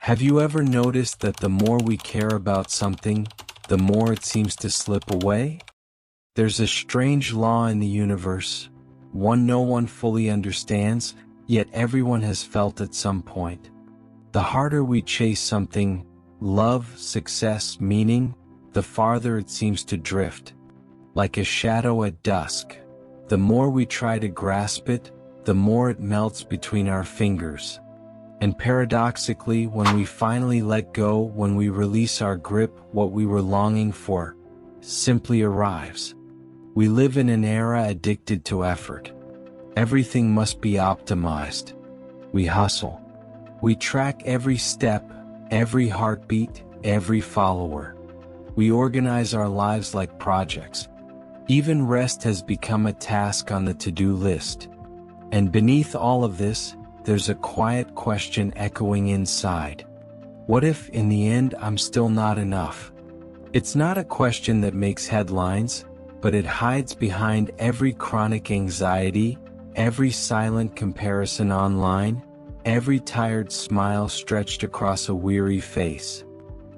Have you ever noticed that the more we care about something, the more it seems to slip away? There's a strange law in the universe, one no one fully understands, yet everyone has felt at some point. The harder we chase something, love, success, meaning, the farther it seems to drift. Like a shadow at dusk, the more we try to grasp it, the more it melts between our fingers. And paradoxically, when we finally let go, when we release our grip, what we were longing for simply arrives. We live in an era addicted to effort. Everything must be optimized. We hustle. We track every step, every heartbeat, every follower. We organize our lives like projects. Even rest has become a task on the to-do list. And beneath all of this, there's a quiet question echoing inside. What if, in the end, I'm still not enough? It's not a question that makes headlines, but it hides behind every chronic anxiety, every silent comparison online, every tired smile stretched across a weary face.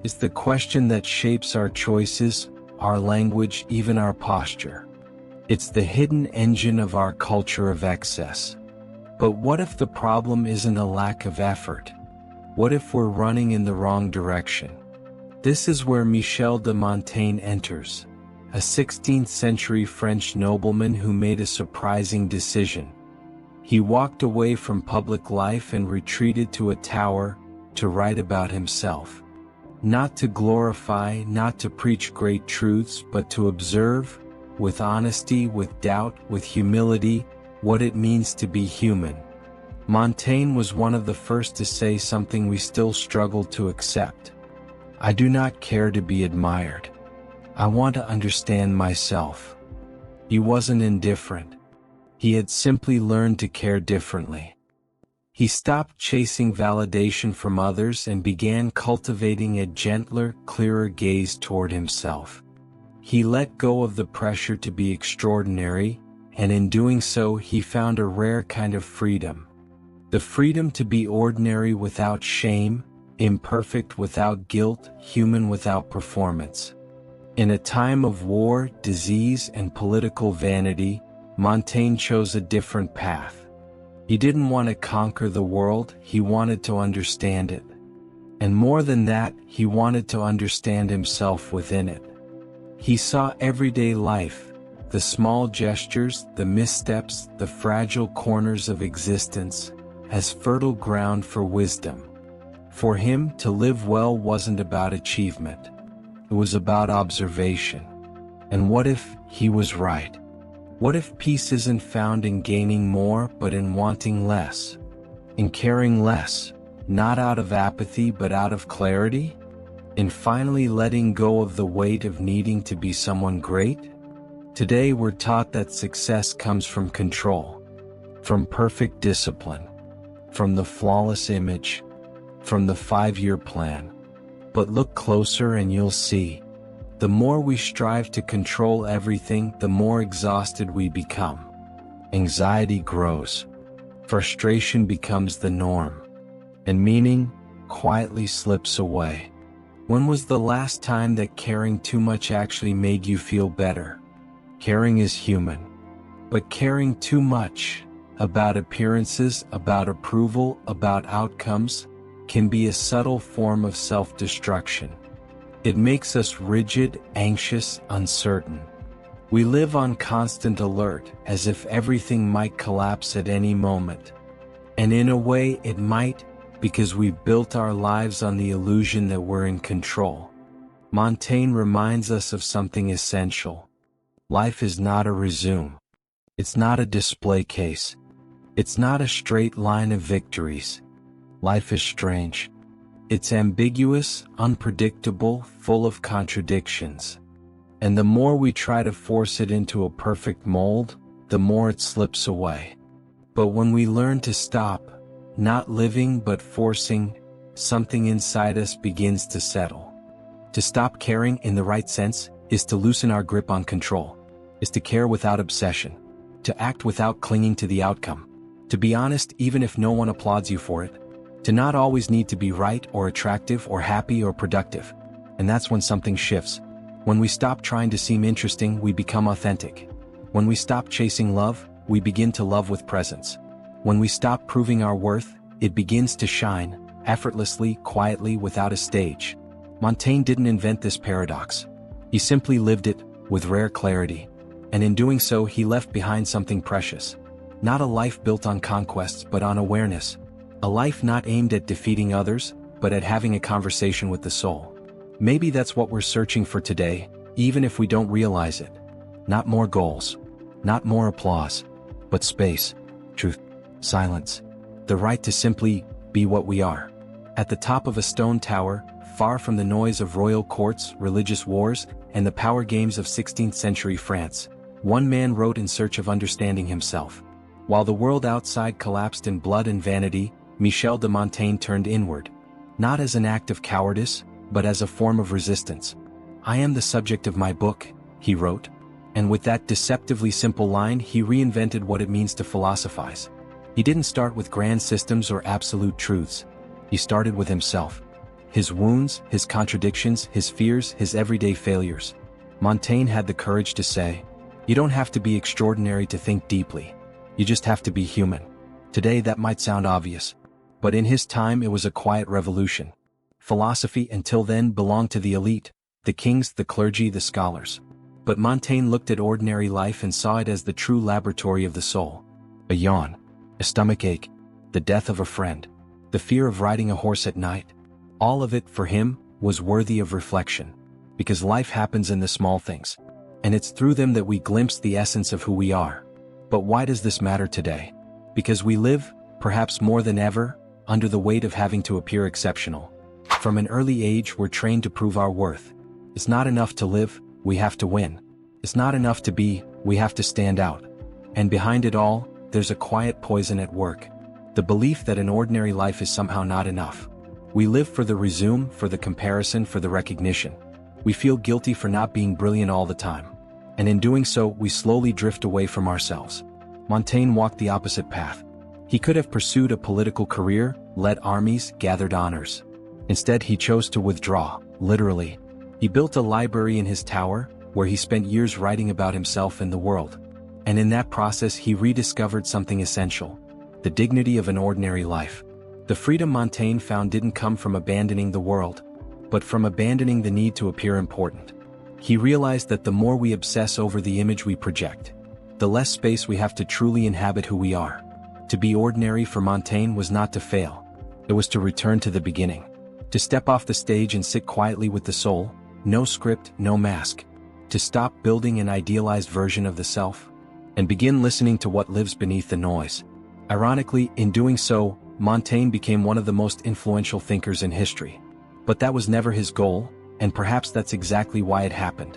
It's the question that shapes our choices, our language, even our posture. It's the hidden engine of our culture of excess. But what if the problem isn't a lack of effort? What if we're running in the wrong direction? This is where Michel de Montaigne enters, a 16th century French nobleman who made a surprising decision. He walked away from public life and retreated to a tower to write about himself. Not to glorify, not to preach great truths, but to observe, with honesty, with doubt, with humility, what it means to be human. Montaigne was one of the first to say something we still struggle to accept. I do not care to be admired. I want to understand myself. He wasn't indifferent. He had simply learned to care differently. He stopped chasing validation from others and began cultivating a gentler, clearer gaze toward himself. He let go of the pressure to be extraordinary, and in doing so he found a rare kind of freedom. The freedom to be ordinary without shame, imperfect without guilt, human without performance. In a time of war, disease, and political vanity, Montaigne chose a different path. He didn't want to conquer the world, he wanted to understand it. And more than that, he wanted to understand himself within it. He saw everyday life, the small gestures, the missteps, the fragile corners of existence, as fertile ground for wisdom. For him, to live well wasn't about achievement. It was about observation. And what if he was right? What if peace isn't found in gaining more, but in wanting less? In caring less, not out of apathy, but out of clarity? In finally letting go of the weight of needing to be someone great? Today we're taught that success comes from control, from perfect discipline, from the flawless image, from the 5-year plan. But look closer and you'll see. The more we strive to control everything, the more exhausted we become. Anxiety grows. Frustration becomes the norm. And meaning quietly slips away. When was the last time that caring too much actually made you feel better? Caring is human. But caring too much, about appearances, about approval, about outcomes, can be a subtle form of self-destruction. It makes us rigid, anxious, uncertain. We live on constant alert, as if everything might collapse at any moment. And in a way, it might, because we've built our lives on the illusion that we're in control. Montaigne reminds us of something essential. Life is not a resume. It's not a display case. It's not a straight line of victories. Life is strange. It's ambiguous, unpredictable, full of contradictions. And the more we try to force it into a perfect mold, the more it slips away. But when we learn to stop, not living but forcing, something inside us begins to settle. To stop caring in the right sense is to loosen our grip on control, is to care without obsession, to act without clinging to the outcome, to be honest even if no one applauds you for it, To not always need to be right or attractive or happy or productive. And that's when something shifts. When we stop trying to seem interesting, we become authentic. When we stop chasing love, we begin to love with presence. When we stop proving our worth, it begins to shine, effortlessly, quietly, without a stage. Montaigne didn't invent this paradox. He simply lived it, with rare clarity. And in doing so, he left behind something precious. Not a life built on conquests but on awareness. A life not aimed at defeating others, but at having a conversation with the soul. Maybe that's what we're searching for today, even if we don't realize it. Not more goals. Not more applause. But space, truth, silence. The right to simply be what we are. At the top of a stone tower, far from the noise of royal courts, religious wars, and the power games of 16th century France, one man wrote in search of understanding himself. While the world outside collapsed in blood and vanity, Michel de Montaigne turned inward. Not as an act of cowardice, but as a form of resistance. "I am the subject of my book," he wrote. And with that deceptively simple line, he reinvented what it means to philosophize. He didn't start with grand systems or absolute truths. He started with himself. His wounds, his contradictions, his fears, his everyday failures. Montaigne had the courage to say, "You don't have to be extraordinary to think deeply. You just have to be human." Today that might sound obvious. But in his time it was a quiet revolution. Philosophy until then belonged to the elite, the kings, the clergy, the scholars. But Montaigne looked at ordinary life and saw it as the true laboratory of the soul. A yawn, a stomachache, the death of a friend, the fear of riding a horse at night. All of it, for him, was worthy of reflection. Because life happens in the small things. And it's through them that we glimpse the essence of who we are. But why does this matter today? Because we live, perhaps more than ever, under the weight of having to appear exceptional. From an early age we're trained to prove our worth. It's not enough to live, we have to win. It's not enough to be, we have to stand out. And behind it all, there's a quiet poison at work. The belief that an ordinary life is somehow not enough. We live for the resume, for the comparison, for the recognition. We feel guilty for not being brilliant all the time. And in doing so, we slowly drift away from ourselves. Montaigne walked the opposite path. He could have pursued a political career, led armies, gathered honors. Instead, he chose to withdraw, literally. He built a library in his tower, where he spent years writing about himself and the world. And in that process he rediscovered something essential. The dignity of an ordinary life. The freedom Montaigne found didn't come from abandoning the world, but from abandoning the need to appear important. He realized that the more we obsess over the image we project, the less space we have to truly inhabit who we are. To be ordinary for Montaigne was not to fail. It was to return to the beginning. To step off the stage and sit quietly with the soul, no script, no mask. To stop building an idealized version of the self, and begin listening to what lives beneath the noise. Ironically, in doing so, Montaigne became one of the most influential thinkers in history. But that was never his goal, and perhaps that's exactly why it happened.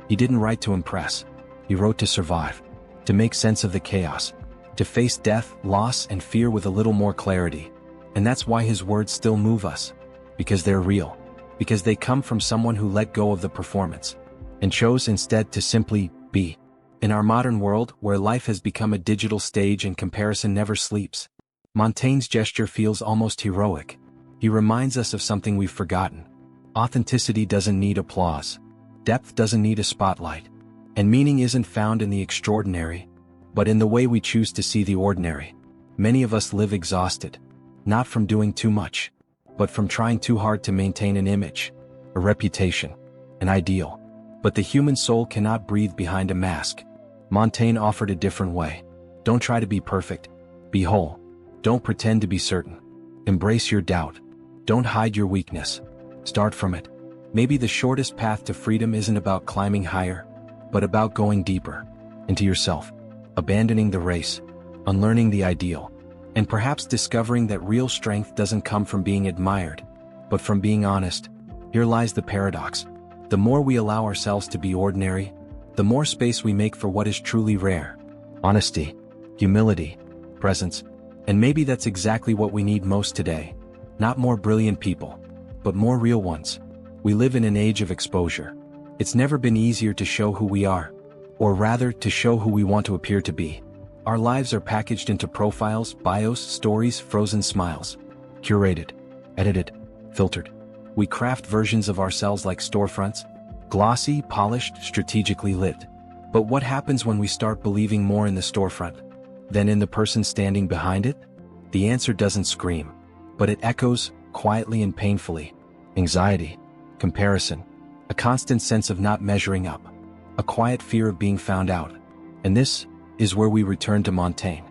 He didn't write to impress. He wrote to survive. To make sense of the chaos. To face death, loss, and fear with a little more clarity. And that's why his words still move us. Because they're real. Because they come from someone who let go of the performance. And chose instead to simply be. In our modern world, where life has become a digital stage and comparison never sleeps, Montaigne's gesture feels almost heroic. He reminds us of something we've forgotten. Authenticity doesn't need applause. Depth doesn't need a spotlight. And meaning isn't found in the extraordinary, but in the way we choose to see the ordinary. Many of us live exhausted. Not from doing too much, but from trying too hard to maintain an image, a reputation, an ideal. But the human soul cannot breathe behind a mask. Montaigne offered a different way. Don't try to be perfect. Be whole. Don't pretend to be certain. Embrace your doubt. Don't hide your weakness. Start from it. Maybe the shortest path to freedom isn't about climbing higher, but about going deeper, into yourself, abandoning the race, unlearning the ideal, and perhaps discovering that real strength doesn't come from being admired, but from being honest. Here lies the paradox. The more we allow ourselves to be ordinary, the more space we make for what is truly rare. Honesty, humility, presence. And maybe that's exactly what we need most today. Not more brilliant people, but more real ones. We live in an age of exposure. It's never been easier to show who we are, or rather, to show who we want to appear to be. Our lives are packaged into profiles, bios, stories, frozen smiles. curated, edited, filtered. We craft versions of ourselves like storefronts, glossy, polished, strategically lit. But what happens when we start believing more in the storefront than in the person standing behind it? The answer doesn't scream, but it echoes, quietly and painfully. Anxiety, comparison, a constant sense of not measuring up, a quiet fear of being found out. And this is where we return to Montaigne.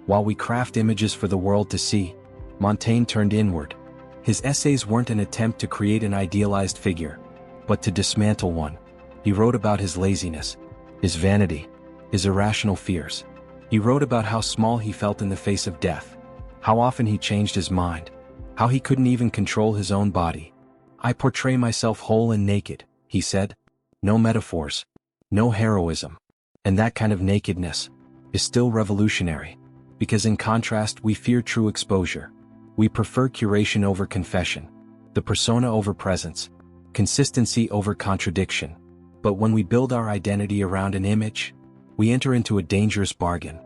While we craft images for the world to see, Montaigne turned inward. His essays weren't an attempt to create an idealized figure, but to dismantle one. He wrote about his laziness, his vanity, his irrational fears. He wrote about how small he felt in the face of death, how often he changed his mind, how he couldn't even control his own body. "I portray myself whole and naked," he said. No metaphors, no heroism. And that kind of nakedness is still revolutionary, because in contrast we fear true exposure. We prefer curation over confession, the persona over presence, consistency over contradiction. But when we build our identity around an image, we enter into a dangerous bargain.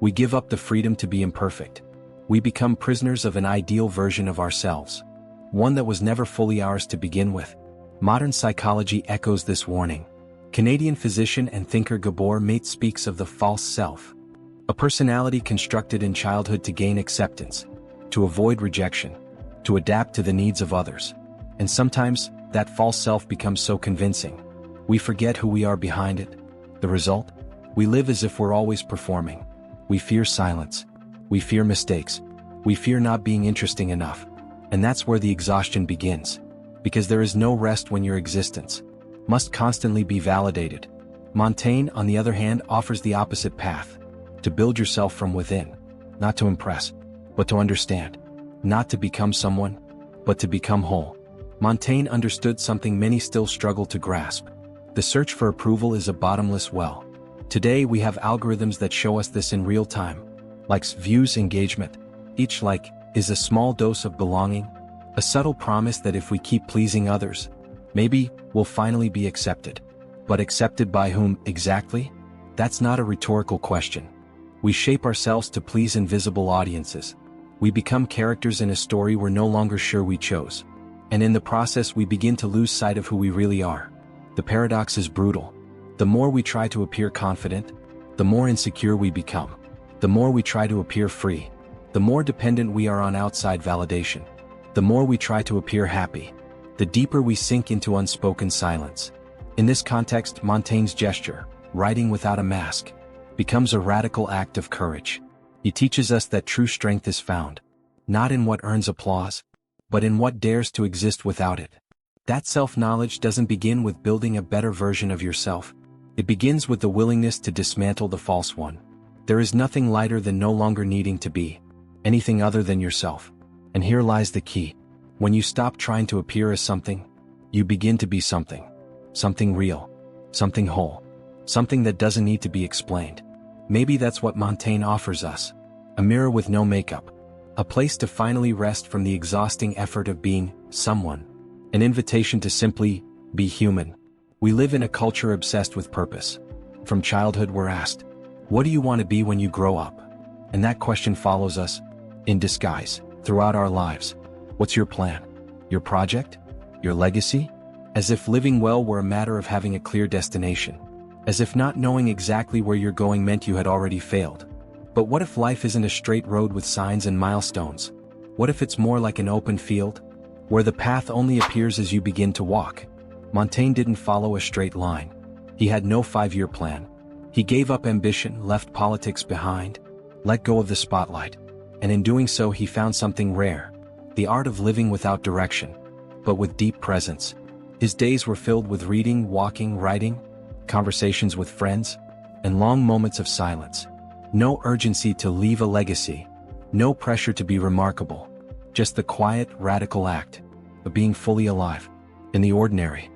We give up the freedom to be imperfect. We become prisoners of an ideal version of ourselves, one that was never fully ours to begin with. Modern psychology echoes this warning. Canadian physician and thinker Gabor Mate speaks of the false self, a personality constructed in childhood to gain acceptance, to avoid rejection, to adapt to the needs of others. And sometimes, that false self becomes so convincing, we forget who we are behind it. The result? We live as if we're always performing. We fear silence. We fear mistakes. We fear not being interesting enough. And that's where the exhaustion begins. Because there is no rest when your existence must constantly be validated. Montaigne, on the other hand, offers the opposite path. To build yourself from within. Not to impress, but to understand. Not to become someone, but to become whole. Montaigne understood something many still struggle to grasp. The search for approval is a bottomless well. Today we have algorithms that show us this in real time. Likes, views, engagement. Each like is a small dose of belonging, a subtle promise that if we keep pleasing others, maybe we'll finally be accepted. But accepted by whom exactly? That's not a rhetorical question. We shape ourselves to please invisible audiences. We become characters in a story we're no longer sure we chose. And in the process we begin to lose sight of who we really are. The paradox is brutal. The more we try to appear confident, the more insecure we become. The more we try to appear free, the more dependent we are on outside validation. The more we try to appear happy, the deeper we sink into unspoken silence. In this context, Montaigne's gesture, writing without a mask, becomes a radical act of courage. He teaches us that true strength is found, not in what earns applause, but in what dares to exist without it. That self-knowledge doesn't begin with building a better version of yourself. It begins with the willingness to dismantle the false one. There is nothing lighter than no longer needing to be anything other than yourself. And here lies the key. When you stop trying to appear as something, you begin to be something. Something real. Something whole. Something that doesn't need to be explained. Maybe that's what Montaigne offers us. A mirror with no makeup. A place to finally rest from the exhausting effort of being someone. An invitation to simply be human. We live in a culture obsessed with purpose. From childhood we're asked, what do you want to be when you grow up? And that question follows us, in disguise, throughout our lives. What's your plan? Your project? Your legacy? As if living well were a matter of having a clear destination. As if not knowing exactly where you're going meant you had already failed. But what if life isn't a straight road with signs and milestones? What if it's more like an open field, where the path only appears as you begin to walk? Montaigne didn't follow a straight line. He had no 5-year plan. He gave up ambition, left politics behind, let go of the spotlight. And in doing so he found something rare, the art of living without direction, but with deep presence. His days were filled with reading, walking, writing, conversations with friends, and long moments of silence. No urgency to leave a legacy, no pressure to be remarkable, just the quiet, radical act of being fully alive, in the ordinary.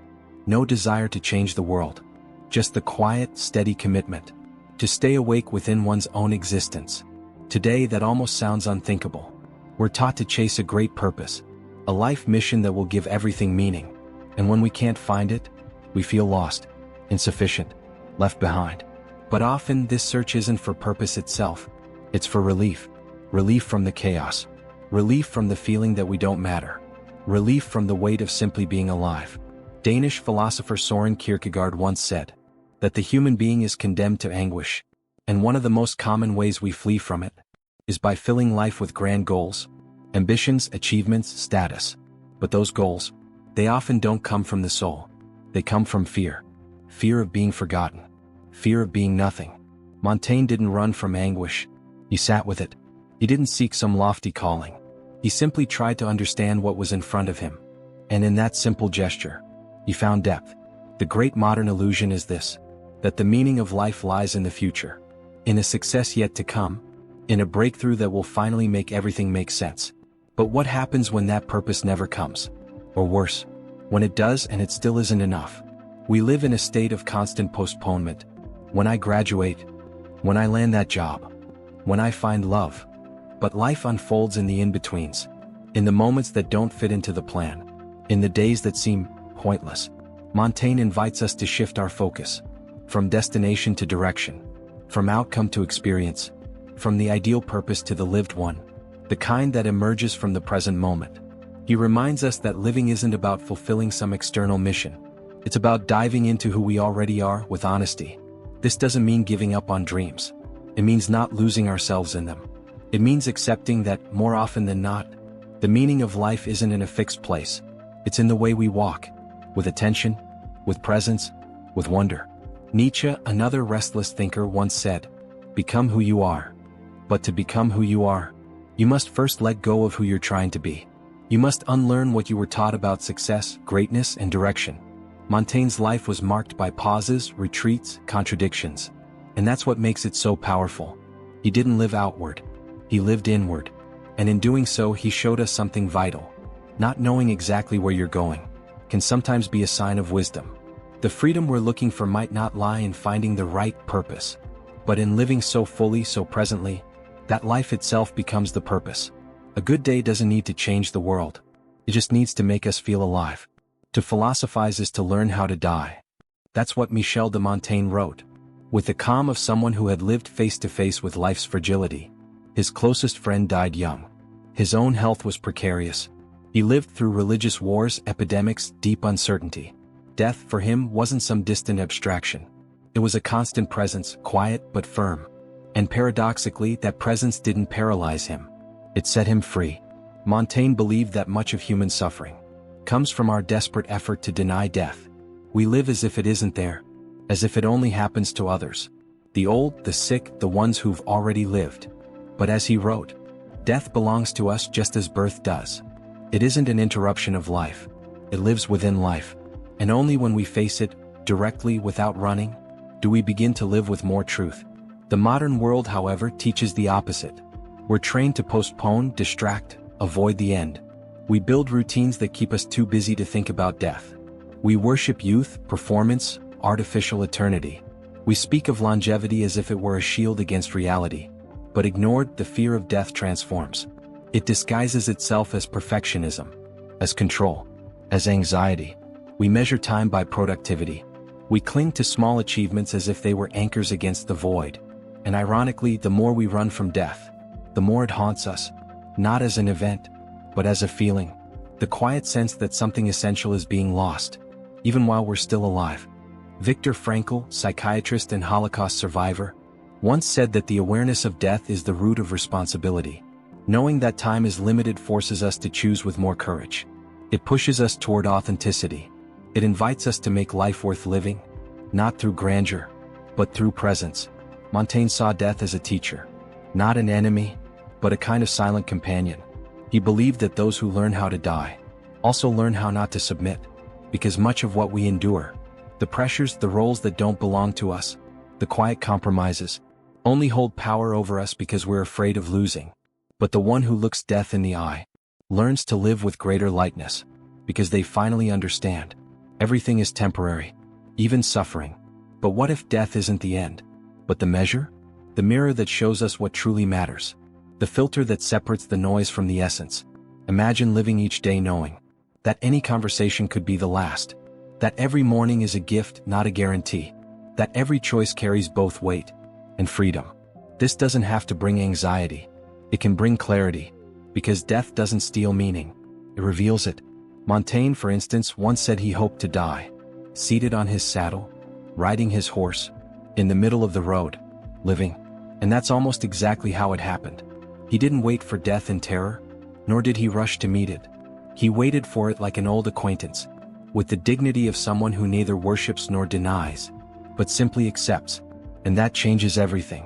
No desire to change the world, just the quiet, steady commitment to stay awake within one's own existence. Today that almost sounds unthinkable. We're taught to chase a great purpose, a life mission that will give everything meaning. And when we can't find it, we feel lost, insufficient, left behind. But often this search isn't for purpose itself. It's for relief. Relief from the chaos. Relief from the feeling that we don't matter. Relief from the weight of simply being alive. Danish philosopher Søren Kierkegaard once said that the human being is condemned to anguish, and one of the most common ways we flee from it is by filling life with grand goals, ambitions, achievements, status. But those goals, they often don't come from the soul. They come from fear. Fear of being forgotten. Fear of being nothing. Montaigne didn't run from anguish. He sat with it. He didn't seek some lofty calling. He simply tried to understand what was in front of him. And in that simple gesture, he found depth. The great modern illusion is this, that the meaning of life lies in the future, in a success yet to come, in a breakthrough that will finally make everything make sense. But what happens when that purpose never comes? Or worse, when it does and it still isn't enough? We live in a state of constant postponement. When I graduate, when I land that job, when I find love. But life unfolds in the in-betweens, in the moments that don't fit into the plan, in the days that seem pointless. Montaigne invites us to shift our focus, from destination to direction, from outcome to experience, from the ideal purpose to the lived one, the kind that emerges from the present moment. He reminds us that living isn't about fulfilling some external mission. It's about diving into who we already are with honesty. This doesn't mean giving up on dreams. It means not losing ourselves in them. It means accepting that, more often than not, the meaning of life isn't in a fixed place. It's in the way we walk, with attention, with presence, with wonder. Nietzsche, another restless thinker, once said, "Become who you are." But to become who you are, you must first let go of who you're trying to be. You must unlearn what you were taught about success, greatness, and direction. Montaigne's life was marked by pauses, retreats, contradictions. And that's what makes it so powerful. He didn't live outward. He lived inward. And in doing so, he showed us something vital. Not knowing exactly where you're going can sometimes be a sign of wisdom. The freedom we're looking for might not lie in finding the right purpose, but in living so fully, so presently, that life itself becomes the purpose. A good day doesn't need to change the world. It just needs to make us feel alive. To philosophize is to learn how to die. That's what Michel de Montaigne wrote. With the calm of someone who had lived face to face with life's fragility. His closest friend died young. His own health was precarious. He lived through religious wars, epidemics, deep uncertainty. Death for him wasn't some distant abstraction. It was a constant presence, quiet but firm. And paradoxically, that presence didn't paralyze him. It set him free. Montaigne believed that much of human suffering comes from our desperate effort to deny death. We live as if it isn't there, as if it only happens to others. The old, the sick, the ones who've already lived. But as he wrote, death belongs to us just as birth does. It isn't an interruption of life. It lives within life. And only when we face it, directly, without running, do we begin to live with more truth. The modern world, however, teaches the opposite. We're trained to postpone, distract, avoid the end. We build routines that keep us too busy to think about death. We worship youth, performance, artificial eternity. We speak of longevity as if it were a shield against reality. But ignored, the fear of death transforms. It disguises itself as perfectionism, as control, as anxiety. We measure time by productivity. We cling to small achievements as if they were anchors against the void. And ironically, the more we run from death, the more it haunts us, not as an event, but as a feeling. The quiet sense that something essential is being lost, even while we're still alive. Viktor Frankl, psychiatrist and Holocaust survivor, once said that the awareness of death is the root of responsibility. Knowing that time is limited forces us to choose with more courage. It pushes us toward authenticity. It invites us to make life worth living, not through grandeur, but through presence. Montaigne saw death as a teacher, not an enemy, but a kind of silent companion. He believed that those who learn how to die also learn how not to submit, because much of what we endure, the pressures, the roles that don't belong to us, the quiet compromises, only hold power over us because we're afraid of losing. But the one who looks death in the eye learns to live with greater lightness, because they finally understand. Everything is temporary, even suffering. But what if death isn't the end, but the measure? The mirror that shows us what truly matters. The filter that separates the noise from the essence. Imagine living each day knowing that any conversation could be the last. That every morning is a gift, not a guarantee. That every choice carries both weight and freedom. This doesn't have to bring anxiety. It can bring clarity. Because death doesn't steal meaning, it reveals it. Montaigne, for instance, once said he hoped to die, seated on his saddle, riding his horse, in the middle of the road, living. And that's almost exactly how it happened. He didn't wait for death in terror, nor did he rush to meet it. He waited for it like an old acquaintance, with the dignity of someone who neither worships nor denies, but simply accepts. And that changes everything.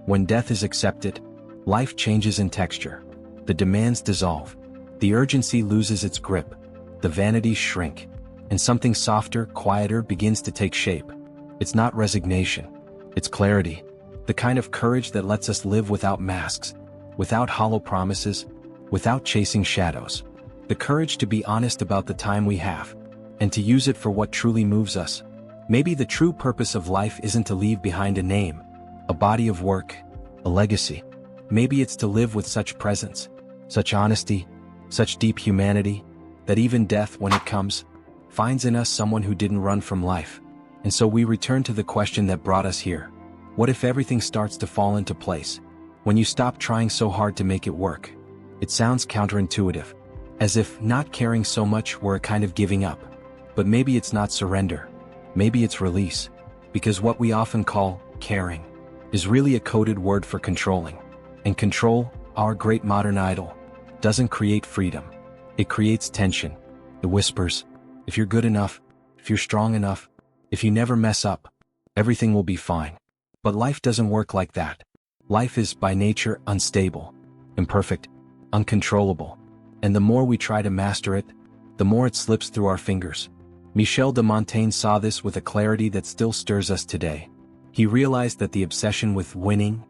When death is accepted, life changes in texture. The demands dissolve. The urgency loses its grip. The vanities shrink. And something softer, quieter begins to take shape. It's not resignation. It's clarity. The kind of courage that lets us live without masks, without hollow promises, without chasing shadows. The courage to be honest about the time we have, and to use it for what truly moves us. Maybe the true purpose of life isn't to leave behind a name, a body of work, a legacy. Maybe it's to live with such presence, such honesty, such deep humanity, that even death, when it comes, finds in us someone who didn't run from life. And so we return to the question that brought us here. What if everything starts to fall into place? When you stop trying so hard to make it work? It sounds counterintuitive, as if not caring so much were a kind of giving up. But maybe it's not surrender. Maybe it's release. Because what we often call caring is really a coded word for controlling. And control, our great modern idol, doesn't create freedom. It creates tension. It whispers, if you're good enough, if you're strong enough, if you never mess up, everything will be fine. But life doesn't work like that. Life is, by nature, unstable, imperfect, uncontrollable. And the more we try to master it, the more it slips through our fingers. Michel de Montaigne saw this with a clarity that still stirs us today. He realized that the obsession with winning,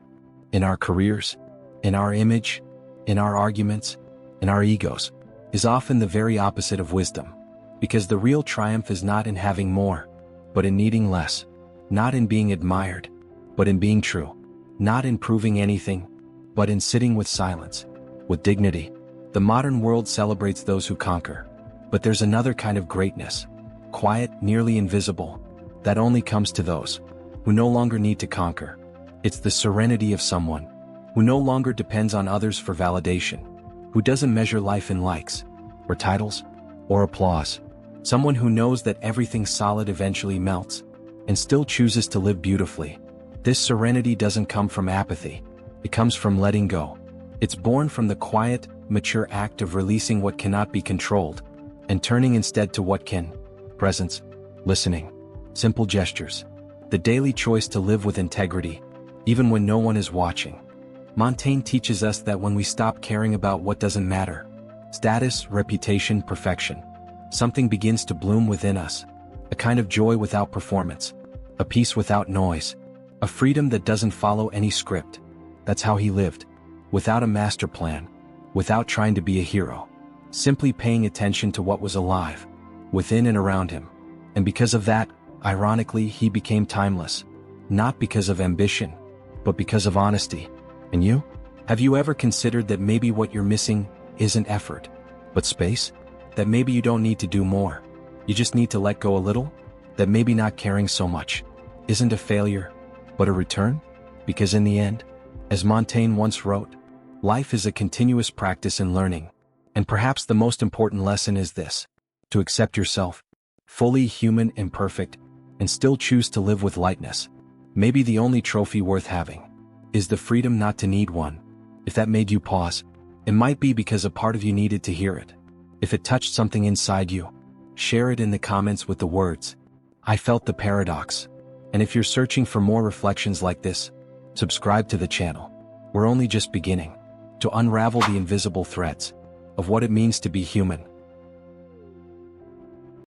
in our careers, in our image, in our arguments, in our egos, is often the very opposite of wisdom. Because the real triumph is not in having more, but in needing less. Not in being admired, but in being true. Not in proving anything, but in sitting with silence, with dignity. The modern world celebrates those who conquer. But there's another kind of greatness, quiet, nearly invisible, that only comes to those who no longer need to conquer. It's the serenity of someone who no longer depends on others for validation, who doesn't measure life in likes, or titles, or applause. Someone who knows that everything solid eventually melts, and still chooses to live beautifully. This serenity doesn't come from apathy. It comes from letting go. It's born from the quiet, mature act of releasing what cannot be controlled, and turning instead to what can. Presence, listening, simple gestures, the daily choice to live with integrity, even when no one is watching. Montaigne teaches us that when we stop caring about what doesn't matter, status, reputation, perfection, something begins to bloom within us, a kind of joy without performance, a peace without noise, a freedom that doesn't follow any script. That's how he lived, without a master plan, without trying to be a hero, simply paying attention to what was alive, within and around him. And because of that, ironically, he became timeless, not because of ambition, but because of honesty. And you? Have you ever considered that maybe what you're missing isn't effort, but space? That maybe you don't need to do more, you just need to let go a little? That maybe not caring so much isn't a failure, but a return? Because in the end, as Montaigne once wrote, life is a continuous practice in learning. And perhaps the most important lesson is this: to accept yourself, fully human, imperfect, and still choose to live with lightness. Maybe the only trophy worth having is the freedom not to need one. If that made you pause, it might be because a part of you needed to hear it. If it touched something inside you, share it in the comments with the words, "I felt the paradox." And if you're searching for more reflections like this, subscribe to the channel. We're only just beginning to unravel the invisible threads of what it means to be human.